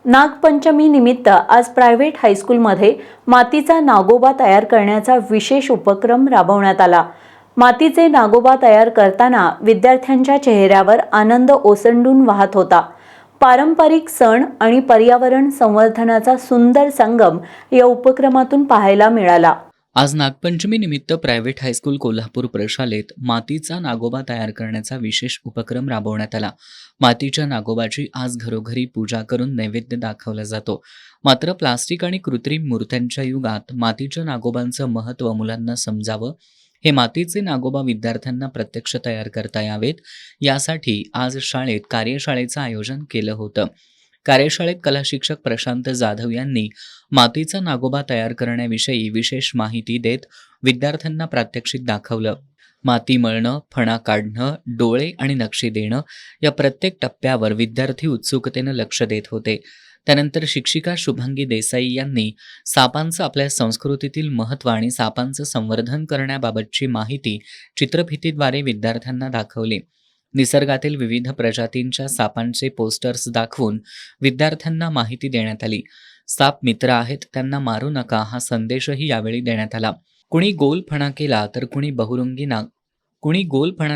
नागपंचमी निमित्त आज प्रायव्हेट हायस्कूलमध्ये मातीचा नागोबा तयार करण्याचा विशेष उपक्रम राबवण्यात आला। मातीचे नागोबा तयार करताना विद्यार्थ्यांच्या चेहऱ्यावर आनंद ओसंडून वाहत होता। पारंपरिक सण आणि पर्यावरण संवर्धनाचा सुंदर संगम या उपक्रमातून पाहायला मिळाला। आज नागपंचमी निमित्त प्रायव्हेट हायस्कूल कोल्हापूर प्रशालेत मातीचा नागोबा तयार करण्याचा विशेष उपक्रम राबवण्यात आला। मातीच्या नागोबाची आज घरोघरी पूजा करून नैवेद्य दाखवला जातो। मात्र प्लास्टिक आणि कृत्रिम मूर्त्यांच्या युगात मातीच्या नागोबांचं महत्त्व मुलांना समजावं, हे मातीचे नागोबा विद्यार्थ्यांना प्रत्यक्ष तयार करता यावेत, यासाठी आज शाळेत कार्यशाळेचं आयोजन केलं होतं। कार्यशाळेत कला शिक्षक प्रशांत जाधव यांनी मातीचा नागोबा तयार करण्याविषयी विशेष माहिती देत विद्यार्थ्यांना प्रात्यक्षिक दाखवलं। माती मळणं, फणा काढणं, डोळे आणि नक्षी देणं या प्रत्येक टप्प्यावर विद्यार्थी उत्सुकतेनं लक्ष देत होते। त्यानंतर शिक्षिका शुभांगी देसाई यांनी सापांचं आपल्या संस्कृतीतील महत्त्व आणि सापांचं संवर्धन करण्याबाबतची माहिती चित्रफितीद्वारे विद्यार्थ्यांना दाखवली। निसर्गातील विविध प्रजातींच्या सापांचे पोस्टर्स दाखवून विद्यार्थ्यांना माहिती देण्यात आली। साप मित्र आहेत, त्यांना मारू नका हा संदेशही यावेळी देण्यात आला। कुणी गोल फणा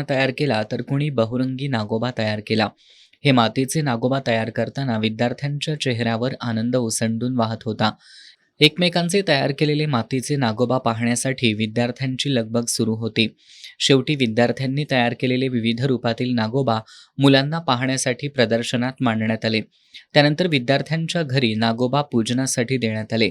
तयार केला तर कुणी बहुरंगी नागोबा तयार केला। हे मातीचे नागोबा तयार करताना विद्यार्थ्यांच्या चेहऱ्यावर आनंद ओसंडून वाहत होता। एकमेकांचे तयार केलेले मातीचे नागोबा पाहण्यासाठी विद्यार्थ्यांची लगबग सुरू होती। शेवटी विद्यार्थ्यांनी तयार केलेले विविध रूपातील नागोबा मुलांना पाहण्यासाठी प्रदर्शनात मांडण्यात आले। त्यानंतर विद्यार्थ्यांच्या घरी नागोबा पूजनासाठी देण्यात आले।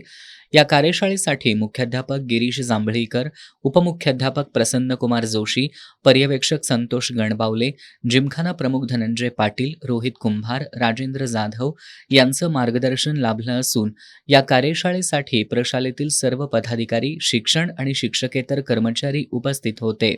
या कार्यशाळेसाठी मुख्याध्यापक गिरीश जांभळीकर, उपमुख्याध्यापक प्रसन्नकुमार जोशी, पर्यवेक्षक संतोष गणबावले, जिमखाना प्रमुख धनंजय पाटील, रोहित कुंभार, राजेंद्र जाधव यांचं मार्गदर्शन लाभलं असून या कार्यशाळेसाठी प्रशालेतील सर्व पदाधिकारी, शिक्षण आणि शिक्षकेतर कर्मचारी उपस्थित होते।